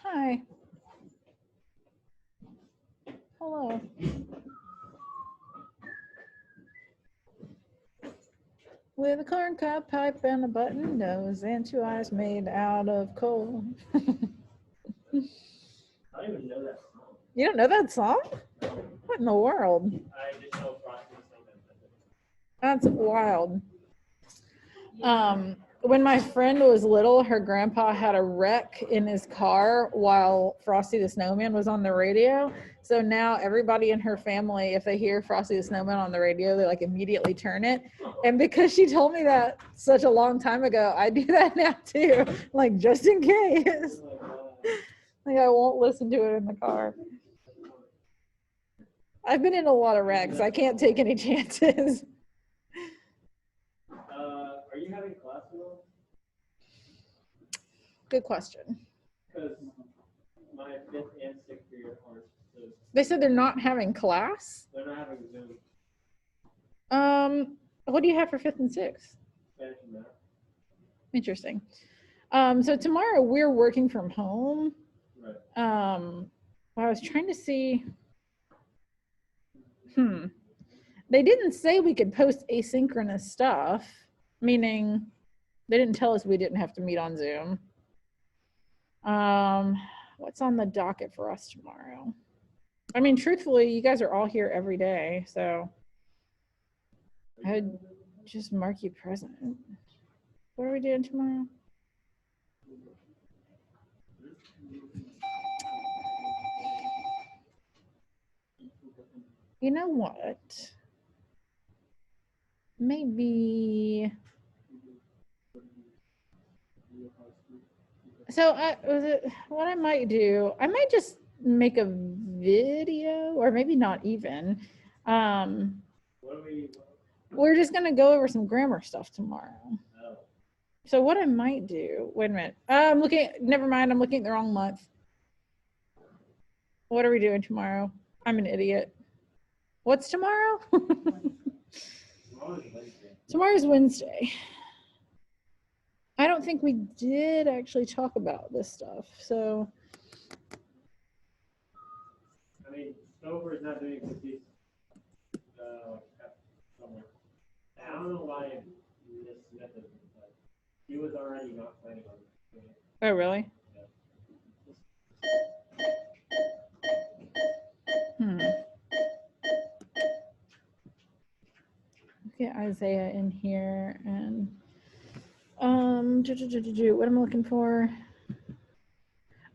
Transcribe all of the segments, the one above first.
Hi. Hello. With a corncob pipe and a button nose and 2 eyes made out of coal. I don't even know that song. You don't know that song? No. What in the world? I just know Frosty the Snowman. That's wild. When my friend was little, her grandpa had a wreck in his car while Frosty the Snowman was on the radio. So now everybody in her family, if they hear Frosty the Snowman on the radio, they like immediately turn it. And because she told me that such a long time ago, I do that now too, like just in case. Like I won't listen to it in the car. I've been in a lot of wrecks. I can't take any chances. Are you having class at all? Good question. Because my 5th and 6th year are so They said they're not having class. they're not having Zoom. What do you have for 5th and 6th? Spanish and math. Interesting. So tomorrow we're working from home. Right. I was trying to see. They didn't say we could post asynchronous stuff, meaning they didn't tell us we didn't have to meet on Zoom. What's on the docket for us tomorrow? I mean, truthfully, you guys are all here every day, so I'd just mark you present. What are we doing tomorrow? You know what? Maybe. So what I might do, I might just make a video, or maybe not even. We're just gonna go over some grammar stuff tomorrow. Oh. So what I might do, wait a minute. Never mind, I'm looking at the wrong month. What are we doing tomorrow? I'm an idiot. What's tomorrow? Tomorrow's Wednesday. I don't think we did actually talk about this stuff, so. I mean, Stover is not doing it because he's somewhere. I don't know why this method, but he was already not planning on doing it. Oh, really? Get Isaiah in here and what am I looking for?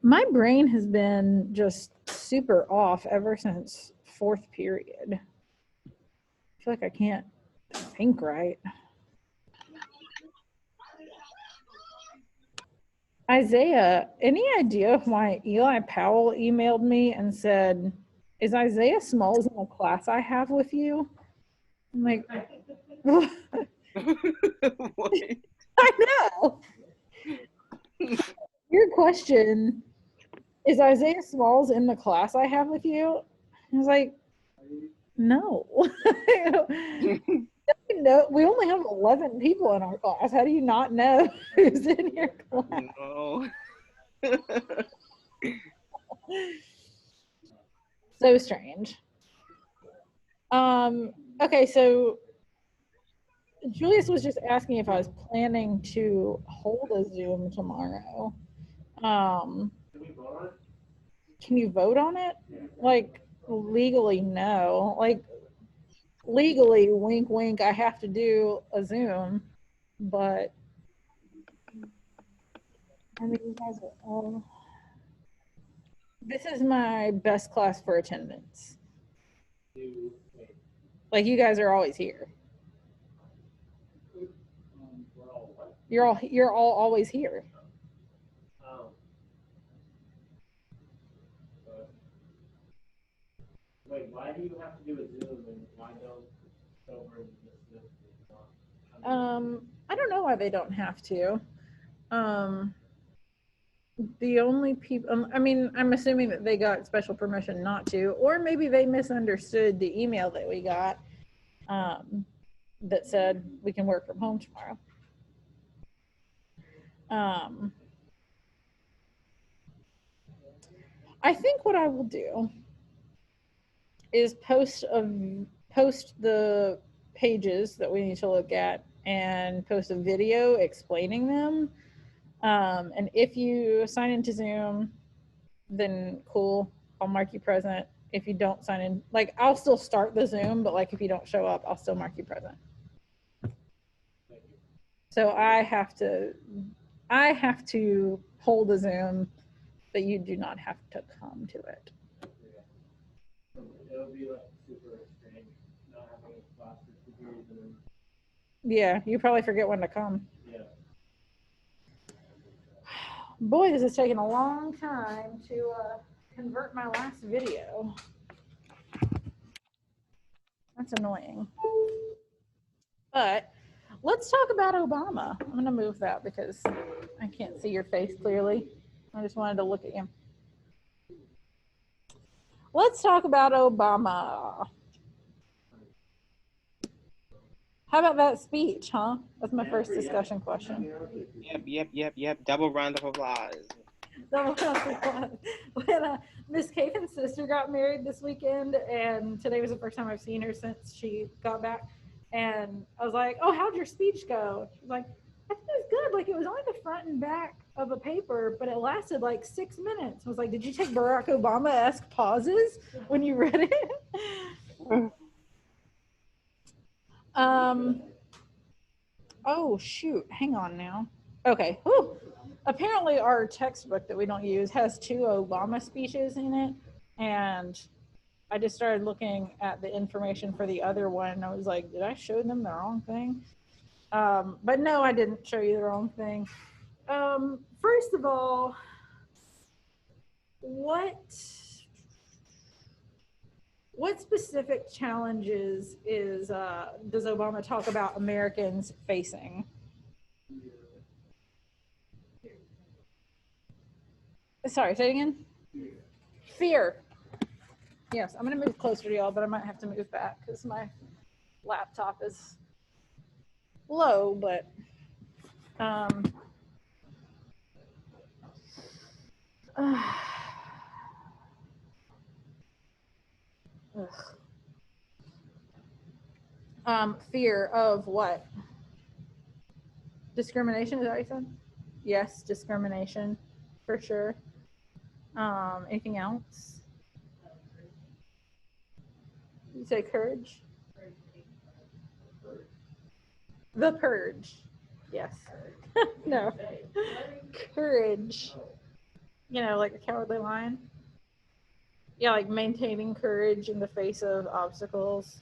My brain has been just super off ever since 4th period. I feel like I can't think right. Isaiah, any idea why Eli Powell emailed me and said, is Isaiah Smalls in the class I have with you? I'm like, what? I know. Your question, is Isaiah Smalls in the class I have with you? I was like, no. No, we only have 11 people in our class. How do you not know who's in your class? No. So strange. Okay, so Julius was just asking if I was planning to hold a Zoom tomorrow. Can we vote on it? Can you vote on it? Like, legally, no. Like, legally, wink, wink, I have to do a Zoom, but I mean, you guys are all. This is my best class for attendance. Like, you guys are always here. You're all always here. Wait, why do you have to do a Zoom and why don't Stover and this? I don't know why they don't have to. The only people, I mean, I'm assuming that they got special permission not to, or maybe they misunderstood the email that we got. that said we can work from home tomorrow. I think what I will do is post the pages that we need to look at and post a video explaining them. And if you sign into Zoom, then cool, I'll mark you present. If you don't sign in, like I'll still start the Zoom, but like if you don't show up, I'll still mark you present. So I have to hold a Zoom, but you do not have to come to it. It would be like super strange not having a class for 2 periods and then. Yeah, you probably forget when to come. Yeah. Boy, this is taking a long time to convert my last video. That's annoying. But let's talk about Obama. I'm going to move that because I can't see your face clearly. I just wanted to look at you. Let's talk about Obama. How about that speech, huh? That's my first discussion question. Yep. Double round of applause. When Miss Caitlin's sister got married this weekend, and today was the first time I've seen her since she got back. And I was like, "Oh, how'd your speech go?" She's like, "I think it was good. Like it was only the front and back of a paper, but it lasted like 6 minutes." I was like, "Did you take Barack Obama-esque pauses when you read it?" Oh shoot, hang on now. Okay. Whew. Apparently our textbook that we don't use has 2 Obama speeches in it, and I just started looking at the information for the other one, and I was like, did I show them the wrong thing? But no, I didn't show you the wrong thing. First of all, what specific challenges does Obama talk about Americans facing? Sorry, say it again. Fear. Yes, I'm going to move closer to y'all, but I might have to move back because my laptop is low, but fear of what? Discrimination, is that what you said? Yes, discrimination, for sure. Anything else? You say courage? The purge. Yes. No. Courage. You know, like a cowardly lion. Yeah, like maintaining courage in the face of obstacles.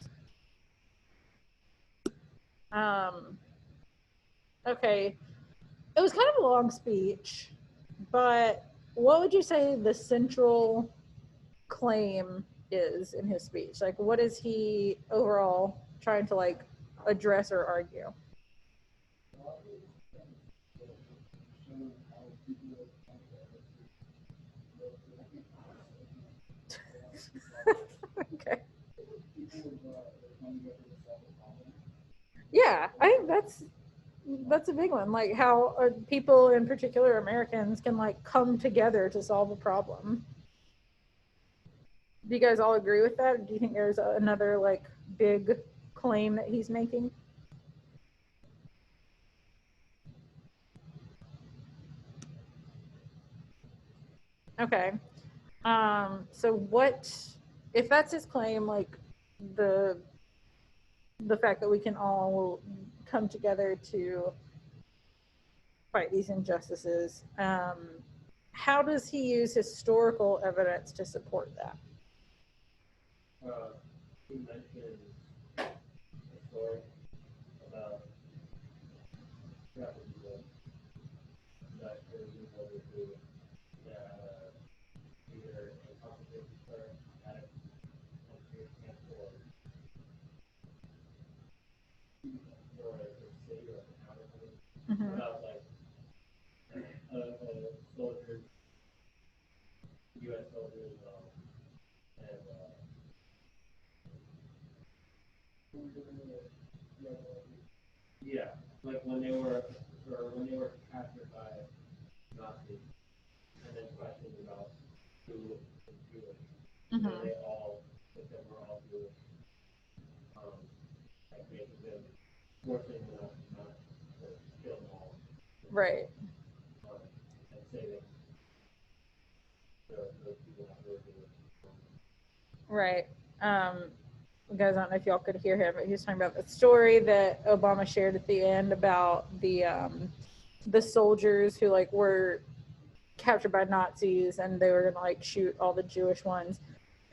Okay. It was kind of a long speech, but what would you say the central claim is in his speech? Like, what is he overall trying to like address or argue? Okay. Yeah, I think that's a big one. Like how people, in particular Americans, can like come together to solve a problem. Do you guys all agree with that? Or do you think there's another like big claim that he's making? Okay. So what, if that's his claim, like the fact that we can all come together to fight these injustices, how does he use historical evidence to support that? He mentioned a story about Japanese that there was a woman who that either a competition for at a country camp or a city or a town or something about like soldiers, U.S. soldiers, and Yeah, like when they were captured by Nazis, and then questions about who was Jewish, and they all, if they were all Jewish, like making them, forcing them not to kill them all, Right. and saving those people that were Jewish. Right. Guys, I don't know if y'all could hear him, but he was talking about the story that Obama shared at the end about the soldiers who like were captured by Nazis and they were gonna like shoot all the Jewish ones,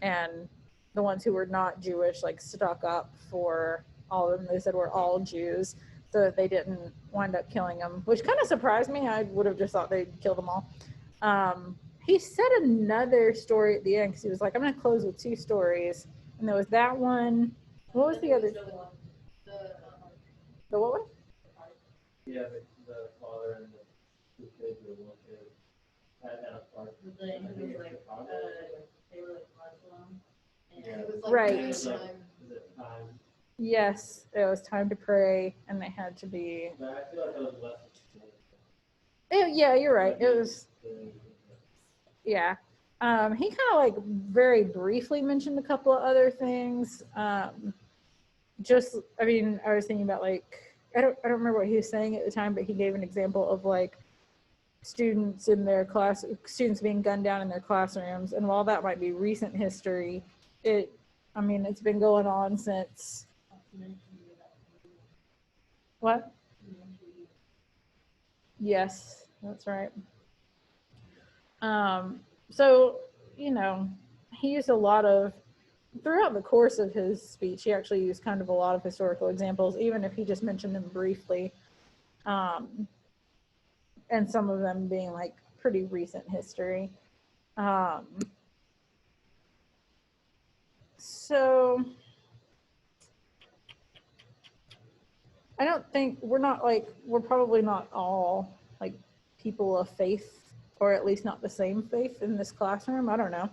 and the ones who were not Jewish like stuck up for all of them. They said we're all Jews, so that they didn't wind up killing them, which kind of surprised me. I would have just thought they'd kill them all. He said another story at the end because he was like, I'm going to close with two stories. And there was that one. What was the other? The what one? Yeah, the father and the two kids or one kid at a park. The thing was like, they were like Muslim. And Yeah. it was like Right. nighttime. Is it time? Yes, it was time to pray, and they had to be. But I feel like that was less. Yeah, you're right. It was. Yeah. He kind of like very briefly mentioned a couple of other things. Just, I mean, I was thinking about like, I don't remember what he was saying at the time, but he gave an example of like students in their class, students being gunned down in their classrooms. And while that might be recent history, I mean, it's been going on since. What? Yes, that's right. So, you know, he used a lot of, throughout the course of his speech, he actually used kind of a lot of historical examples, even if he just mentioned them briefly. And some of them being like pretty recent history. So I don't think we're probably not all like people of faith, or at least not the same faith in this classroom. I don't know.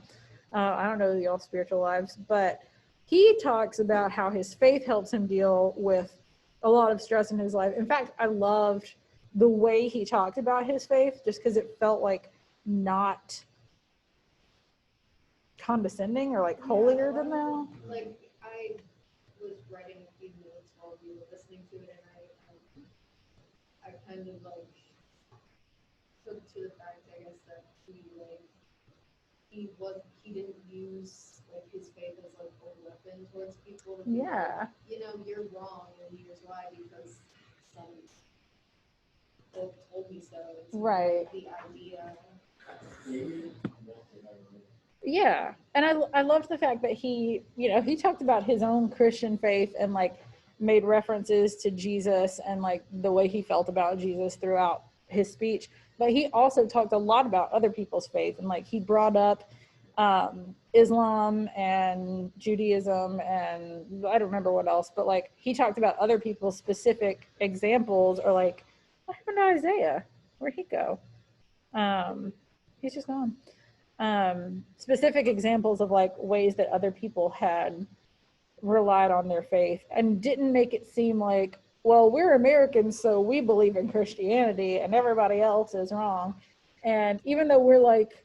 I don't know y'all's spiritual lives, but he talks about how his faith helps him deal with a lot of stress in his life. In fact, I loved the way he talked about his faith just because it felt like not condescending or like holier than thou. Like, I was writing a few notes while we were listening to it, and I kind of like took to the fact, I guess, that he didn't use like his faith as like a weapon towards people. To be Yeah. like, you know, you're wrong, and here's why, because some book told me so. It's more Right. like the idea. Yeah, and I loved the fact that he talked about his own Christian faith and like made references to Jesus and like the way he felt about Jesus throughout his speech. But he also talked a lot about other people's faith, and like he brought up Islam and Judaism, and I don't remember what else, but like he talked about other people's specific examples, or like, what happened to Isaiah? Where'd he go? He's just gone. Specific examples of like ways that other people had relied on their faith, and didn't make it seem like, well, we're Americans, so we believe in Christianity and everybody else is wrong. And even though we're like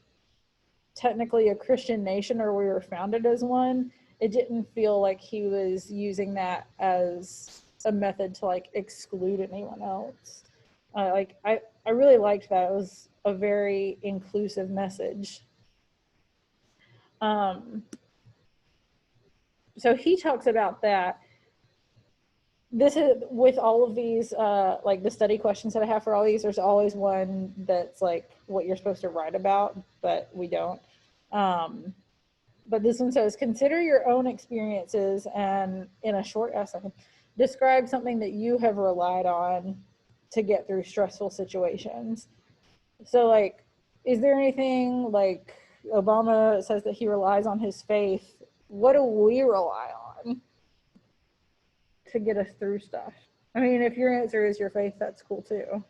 technically a Christian nation, or we were founded as one, it didn't feel like he was using that as a method to like exclude anyone else. I really liked that. It was a very inclusive message. So he talks about that. This is with all of these, like the study questions that I have for all these, there's always one that's like what you're supposed to write about, but we don't. But this one says, consider your own experiences and in a short essay, describe something that you have relied on to get through stressful situations. So like, is there anything like Obama says that he relies on his faith? What do we rely on to get us through stuff? I mean, if your answer is your faith, that's cool too.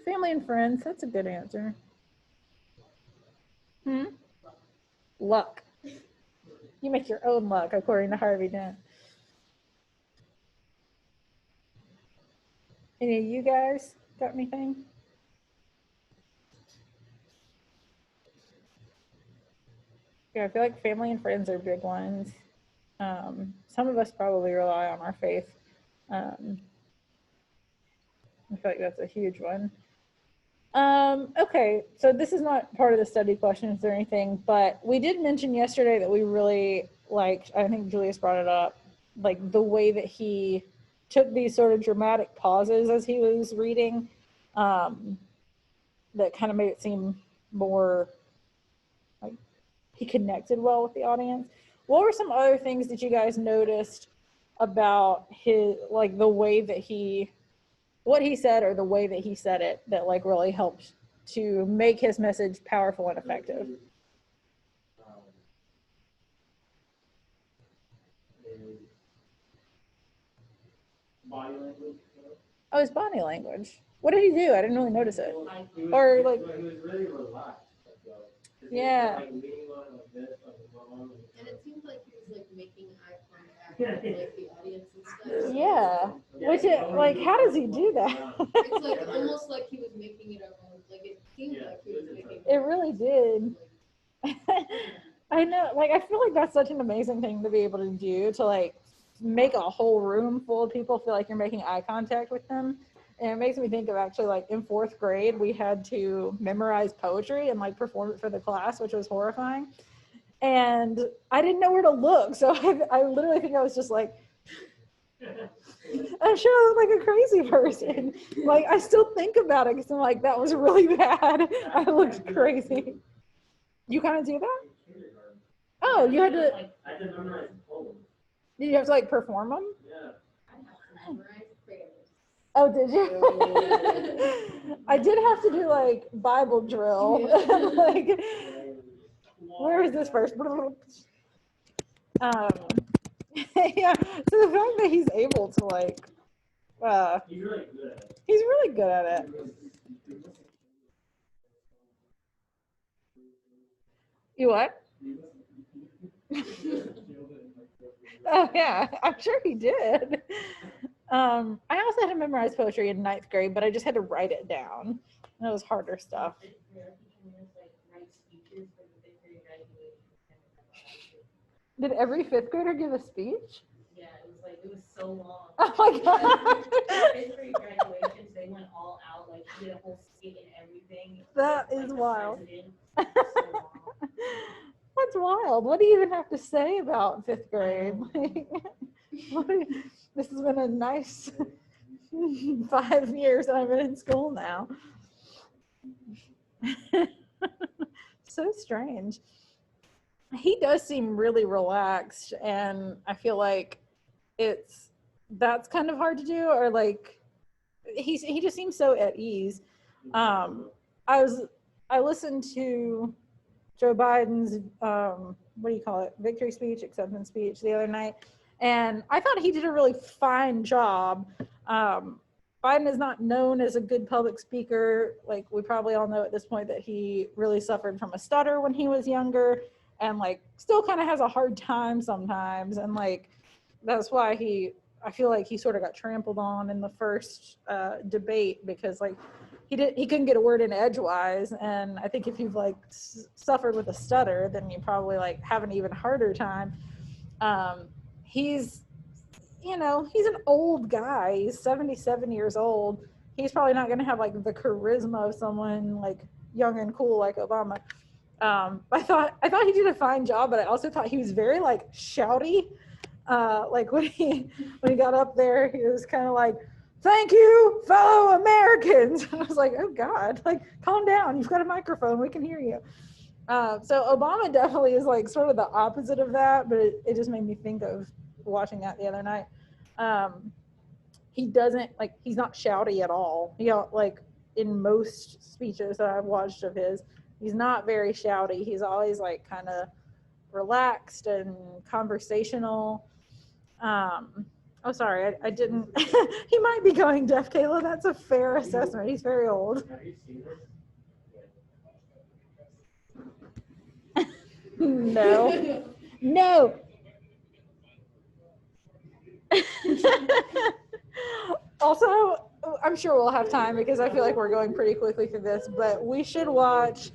Family and and friends. That's a good answer. Luck. You make your own luck, according to Harvey Dent. Any of you guys got anything? Yeah, I feel like family and friends are big ones. Some of us probably rely on our faith. I feel like that's a huge one. Okay, so this is not part of the study questions or anything, but we did mention yesterday that we really liked, I think Julius brought it up, like the way that he took these sort of dramatic pauses as he was reading, that kind of made it seem more like he connected well with the audience. What were some other things that you guys noticed about his, like the way that he, what he said or the way that he said it that like really helped to make his message powerful and effective? His body language. Oh, his body language. What did he do? I didn't really notice it. He was, Or like, he was really relaxed. Though. 'Cause he was, yeah. like leaning on like this, like one arm. And it seemed like he was like making eye contact with like the audience and stuff. So Yeah. Which it, like, how does he do that? it's like almost like he was making it up. Like it seemed like he was making It really did. I know, like, I feel like that's such an amazing thing to be able to do, to like make a whole room full of people feel like you're making eye contact with them. And it makes me think of actually like in 4th grade, we had to memorize poetry and like perform it for the class, which was horrifying. And I didn't know where to look. So I literally think I was just like, I'm sure I look like a crazy person. Like, I still think about it because I'm like, that was really bad. I looked crazy. You kind of do that? Oh, you had to, I had to memorize poems. did you have to like perform them? Yeah. memorize prayers. Oh, did you? I did have to do like Bible drill. Like, where is this verse? Yeah, so the fact that he's able to like, He's really good at it. he's really good at it. You what? Oh yeah, I'm sure he did. I also had to memorize poetry in 9th grade, but I just had to write it down. And it was harder stuff. Did every 5th grader give a speech? Yeah, it was so long. Oh my god. Fifth grade graduations, they went all out, like did a whole skit and everything. That Like, is the wild. president. It was so long. That's wild. What do you even have to say about 5th grade? Like, this has been a nice 5 years that I've been in school now. So strange. He does seem really relaxed, and I feel like that's kind of hard to do, or like he just seems so at ease. I listened to Joe Biden's what do you call it, victory speech, acceptance speech the other night, and I thought he did a really fine job. Biden is not known as a good public speaker. Like, we probably all know at this point that he really suffered from a stutter when he was younger, and like still kind of has a hard time sometimes, and like that's why I feel like he sort of got trampled on in the first debate, because like he couldn't get a word in edgewise, and I think if you've like suffered with a stutter, then you probably like have an even harder time. He's an old guy. He's 77 years old. He's probably not going to have like the charisma of someone like young and cool like Obama. I thought he did a fine job, but I also thought he was very like shouty. Like when he got up there, he was kind of like, "Thank you, fellow Americans." And I was like, "Oh God, like calm down. You've got a microphone. We can hear you." So Obama definitely is like sort of the opposite of that, but it just made me think of watching that the other night. He doesn't like, he's not shouty at all. Like in most speeches that I've watched of his, he's not very shouty. He's always like kind of relaxed and conversational. Oh, sorry, I didn't. He might be going deaf, Kayla. That's a fair assessment. He's very old. Have you seen this? No. No. Also, I'm sure we'll have time because I feel like we're going pretty quickly through this, but we should watch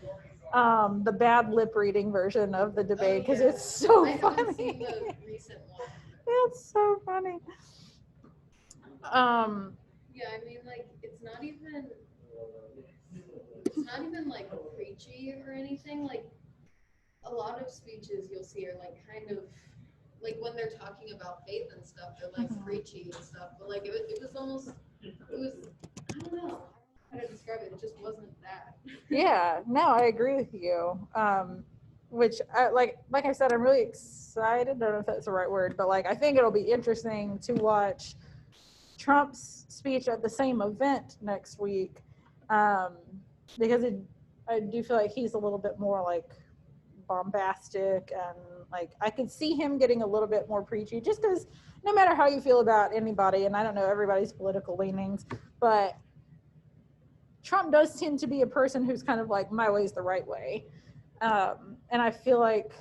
the bad lip reading version of the debate because it's so I haven't funny. seen the recent one. It's so funny. Yeah, I mean, like, it's not even like preachy or anything. Like, a lot of speeches you'll see are like kind of like when they're talking about faith and stuff, they're like preachy and stuff. But like it was almost, I don't know how to describe it. It just wasn't that. Yeah, no, I agree with you. Which like I said, I'm really excited. I don't know if that's the right word, but like I think it'll be interesting to watch Trump's speech at the same event next week, because I do feel like he's a little bit more like bombastic, and like I could see him getting a little bit more preachy, just because no matter how you feel about anybody, and I don't know everybody's political leanings, but Trump does tend to be a person who's kind of like, my way is the right way. And I feel like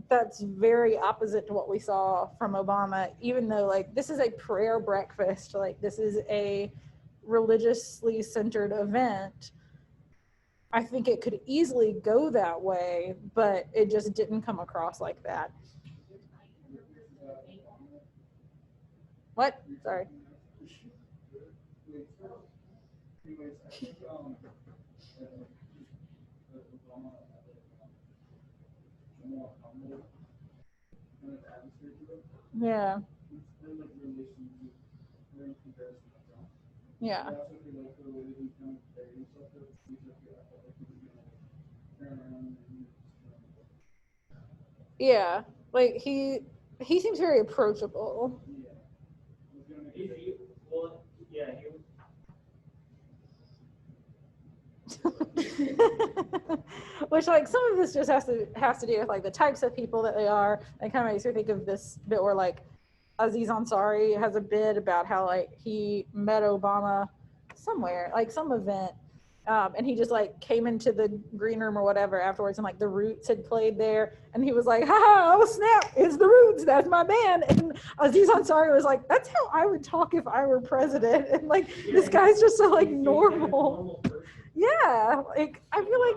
that's very opposite to what we saw from Obama, even though like this is a prayer breakfast, like this is a religiously centered event. I think it could easily go that way, but it just didn't come across like that. What? Sorry. Yeah. Yeah. Yeah. Like he seems very approachable. Well, yeah, Which like some of this just has to do with like the types of people that they are. It kind of makes me think of this bit where like Aziz Ansari has a bit about how like he met Obama somewhere, like some event, and he just like came into the green room or whatever afterwards, and like the Roots had played there, and he was like, "Ha! Oh snap! It's the Roots. That's my band." And Aziz Ansari was like, "That's how I would talk if I were president." And like this guy's just so like normal. Yeah, like I feel like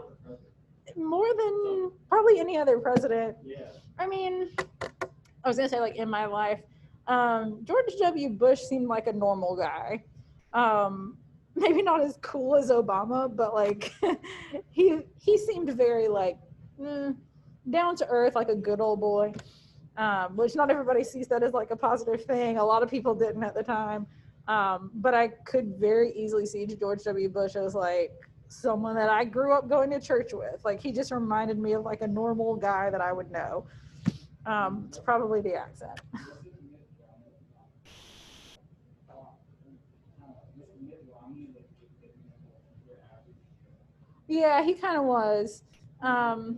more than probably any other president. Yeah. I mean, I was gonna say like in my life, George W. Bush seemed like a normal guy. Maybe not as cool as Obama, but like he seemed very like down to earth, like a good old boy. Which not everybody sees that as like a positive thing. A lot of people didn't at the time. But I could very easily see George W. Bush as like someone that I grew up going to church with. Like he just reminded me of like a normal guy that I would know. It's probably the accent. Yeah, he kind of was. He kind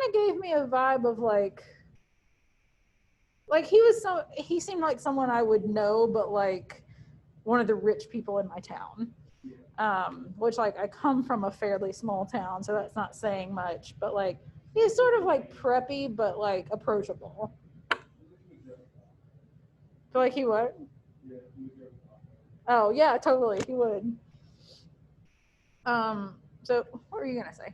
of gave me a vibe of like he seemed like someone I would know, but like one of the rich people in my town. Which like I come from a fairly small town, so that's not saying much, but like he's sort of like preppy, but like approachable. Feel like he would? Oh yeah, totally, he would. So what were you gonna say?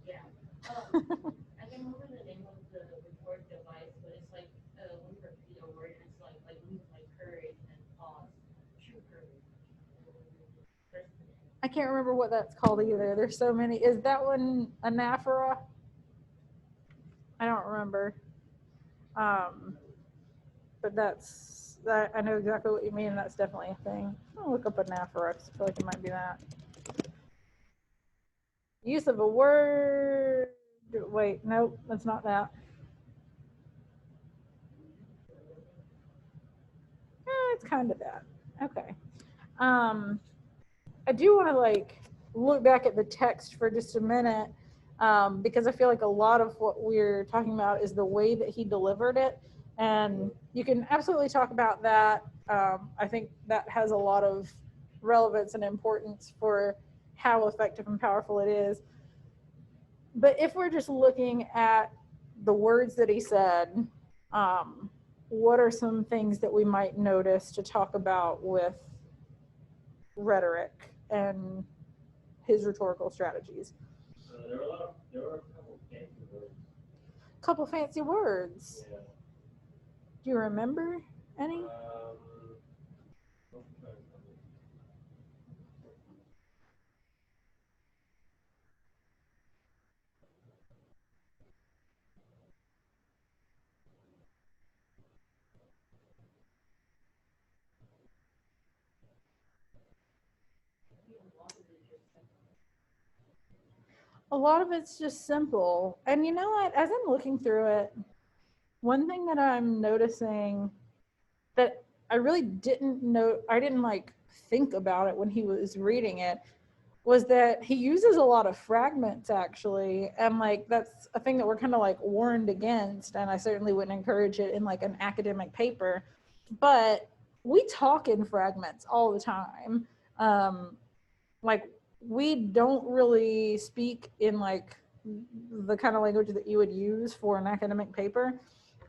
Yeah. I can't remember the name of the record device, but it's like when you repeat a word, it's like means like courage and pause, true courage. I can't remember what that's called either. There's so many. Is that one anaphora? I don't remember. But that's that. I know exactly what you mean. That's definitely a thing. I'll look up anaphora. I feel like it might be that. Use of a word. Wait, nope, that's not that. It's kind of that. Okay. I do want to like look back at the text for just a minute, because I feel like a lot of what we're talking about is the way that he delivered it. And you can absolutely talk about that. I think that has a lot of relevance and importance for how effective and powerful it is. But if we're just looking at the words that he said, what are some things that we might notice to talk about with rhetoric and his rhetorical strategies? There were a couple fancy words. Couple fancy words. Yeah. Do you remember any? A lot of it's just simple. And you know what? As I'm looking through it, one thing that I'm noticing that I really didn't know, I didn't like think about it when he was reading it, was that he uses a lot of fragments actually. And like, that's a thing that we're kind of like warned against. And I certainly wouldn't encourage it in like an academic paper, but we talk in fragments all the time. Like, we don't really speak in like the kind of language that you would use for an academic paper.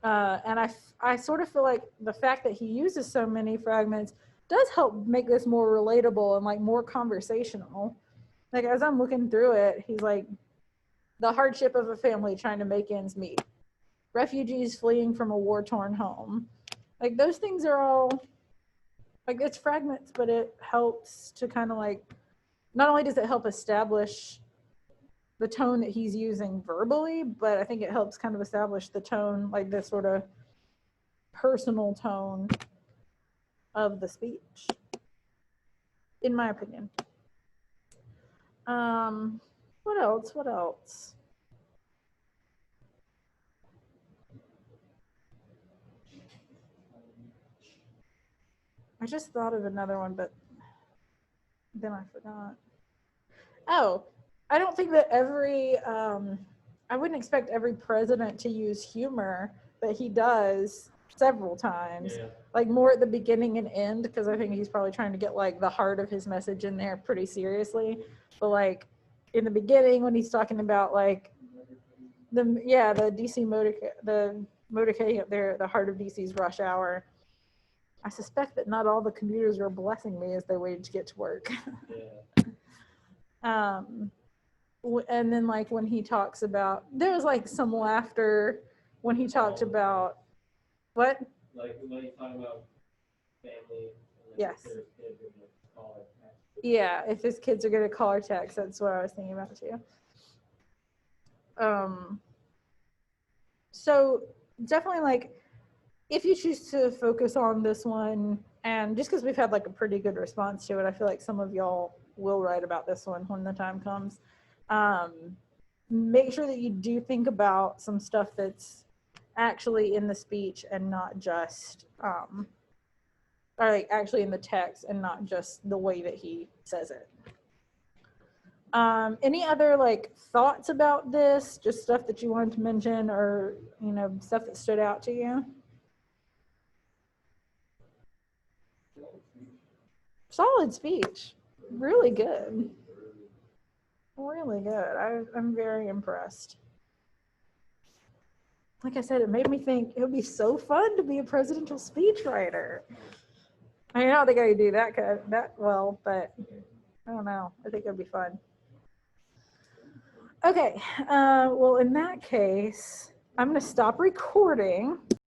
And I sort of feel like the fact that he uses so many fragments does help make this more relatable and like more conversational. Like, as I'm looking through it, he's like, the hardship of a family trying to make ends meet, refugees fleeing from a war-torn home. Like, those things are all, like, it's fragments, but it helps to kind of like, not only does it help establish the tone that he's using verbally, but I think it helps kind of establish the tone, like this sort of personal tone of the speech, in my opinion. What else? What else? I just thought of another one, but then I forgot. Oh, I don't think that I wouldn't expect every president to use humor, but he does several times. Yeah. Like more at the beginning and end, because I think he's probably trying to get like the heart of his message in there pretty seriously. But like in the beginning when he's talking about like the DC motorcade there, the heart of DC's rush hour. I suspect that not all the commuters were blessing me as they waited to get to work. Yeah. And then like when he talks about, there was like some laughter when he talked about what? Like when he's talking about family. And Yes. Their kids are gonna call it text. Yeah, if his kids are gonna call or text, that's what I was thinking about too. So definitely like, if you choose to focus on this one, and just because we've had like a pretty good response to it, I feel like some of y'all will write about this one when the time comes. Make sure that you do think about some stuff that's actually in the speech and not just, or like actually in the text and not just the way that he says it. Any other like thoughts about this? Just stuff that you wanted to mention, or you know, stuff that stood out to you? Solid speech. Really good. Really good. I'm very impressed. Like I said, it made me think it would be so fun to be a presidential speechwriter. I mean, I don't think I could do that well, but I don't know. I think it'd be fun. Okay. Well, in that case, I'm going to stop recording.